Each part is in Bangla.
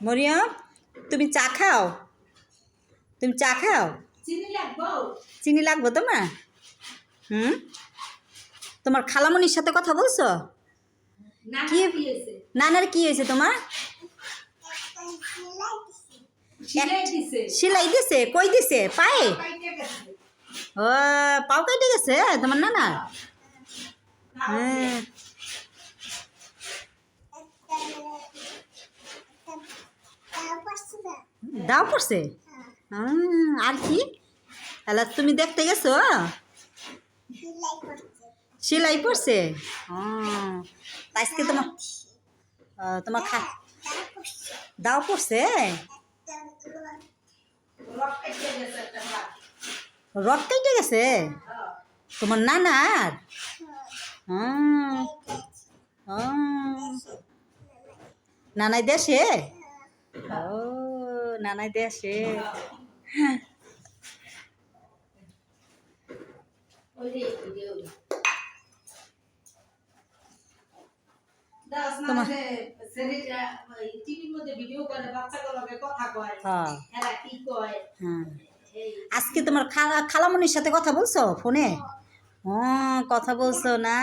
মরিয়ম, তুমি চা খাও? তুমি চা খাও? চিনি লাগবো তোমার? তোমার খালামণির সাথে কথা বলছো? কি নানার কি হয়েছে তোমার? সেলাই দিছে? কই দিছে? পায়ে? ও, পাও কেটে গেছে তোমার নানা? হ্যাঁ। দাও পড়ছে? আর কি? তাহলে তুমি দেখতে গেছো? সেলাই পড়ছে? আজকে তোমার তোমার দাও পড়ছে? রড কেটে গেছে তোমার নানার? নানাই দেশে? ও, নানাই দেশে। আজকে তোমার খালামণির সাথে কথা বলছো ফোনে? কথা বলছো না?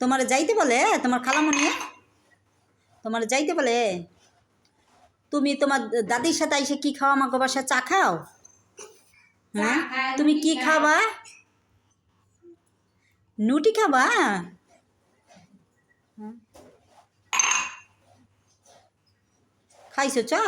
তোমার যাইতে বলে তোমার খালামণি? তোমার যাইতে বলে? তুমি তোমার দাদির সাথে এসে কি খাও? আমাকে বাসায় চা খাও? হ্যাঁ, তুমি কি খাবা? নুটি খাবা? খাইছো চা?